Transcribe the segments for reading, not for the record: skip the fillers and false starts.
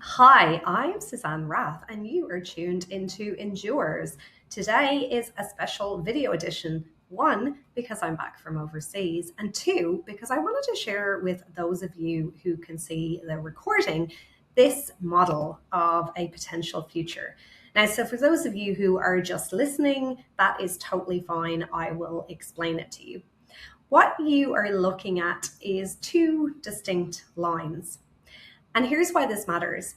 Hi, I'm Suzanne Rath, and you are tuned into Endures. Today is a special video edition. One, because I'm back from overseas, and two, because I wanted to share with those of you who can see the recording this model of a potential future. Now, so for those of you who are just listening, that is totally fine. I will explain it to you. What you are looking at is two distinct lines. And here's why this matters.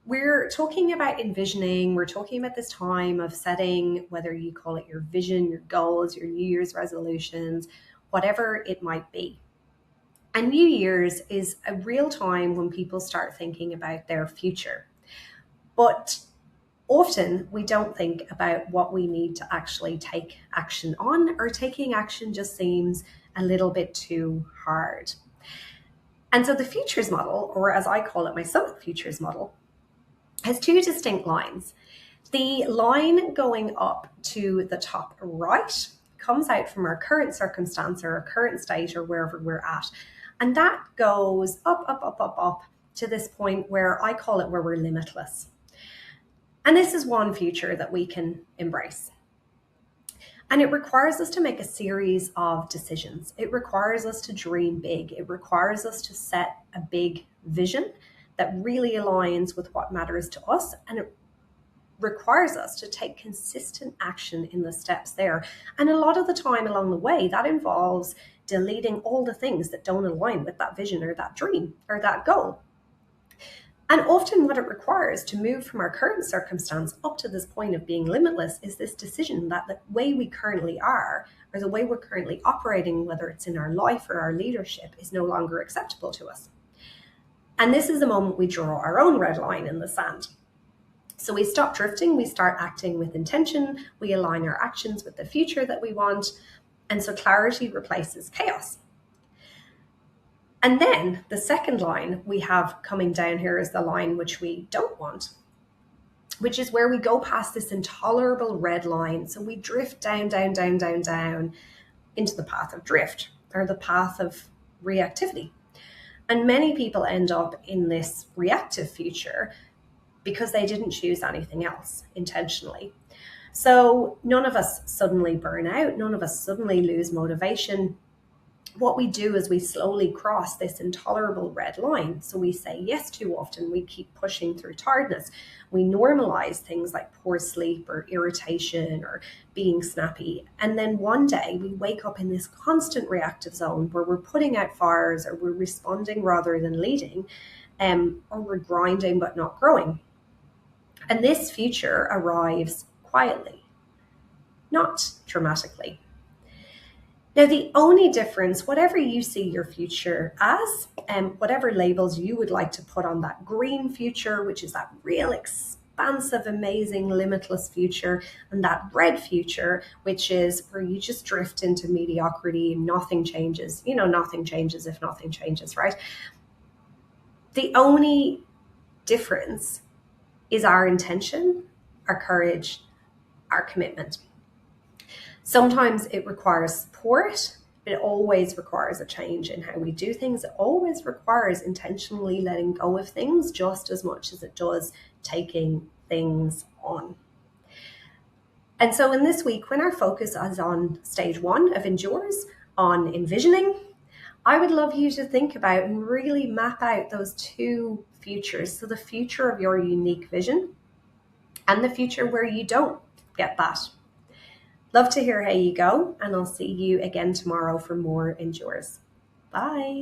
We're talking about envisioning, we're talking about this time of setting, whether you call it your vision, your goals, your New Year's resolutions, whatever it might be. And New Year's is a real time when people start thinking about their future. But often we don't think about what we need to actually take action on, or taking action just seems a little bit too hard. And so the futures model, or as I call it, my Summit Futures model, has two distinct lines. The line going up to the top right comes out from our current circumstance or our current state or wherever we're at. And that goes up, up, up, up, up to this point where I call it where we're limitless. And this is one future that we can embrace. And it requires us to make a series of decisions. It requires us to dream big. It requires us to set a big vision that really aligns with what matters to us. And it requires us to take consistent action in the steps there. And a lot of the time along the way, that involves deleting all the things that don't align with that vision or that dream or that goal. And often what it requires to move from our current circumstance up to this point of being limitless is this decision that the way we currently are, or the way we're currently operating, whether it's in our life or our leadership, is no longer acceptable to us. And this is the moment we draw our own red line in the sand. So we stop drifting, we start acting with intention, we align our actions with the future that we want, and so clarity replaces chaos. And then the second line we have coming down here is the line which we don't want, which is where we go past this intolerable red line. So we drift down, down, down, down, down into the path of drift, or the path of reactivity. And many people end up in this reactive future because they didn't choose anything else intentionally. So none of us suddenly burn out, none of us suddenly lose motivation. What we do is we slowly cross this intolerable red line. So we say yes too often, we keep pushing through tiredness. We normalize things like poor sleep or irritation or being snappy. And then one day we wake up in this constant reactive zone where we're putting out fires, or we're responding rather than leading, or we're grinding but not growing. And this future arrives quietly, not dramatically. Now, the only difference, whatever you see your future as, whatever labels you would like to put on that green future, which is that real expansive, amazing, limitless future, and that red future, which is where you just drift into mediocrity, nothing changes. You know, nothing changes if nothing changes, right? The only difference is our intention, our courage, our commitment. Sometimes it requires support, but it always requires a change in how we do things. It always requires intentionally letting go of things just as much as it does taking things on. And so in this week, when our focus is on stage one of Endures, on envisioning, I would love you to think about and really map out those two futures. So the future of your unique vision and the future where you don't get that. Love to hear how you go, and I'll see you again tomorrow for more Endures. Bye.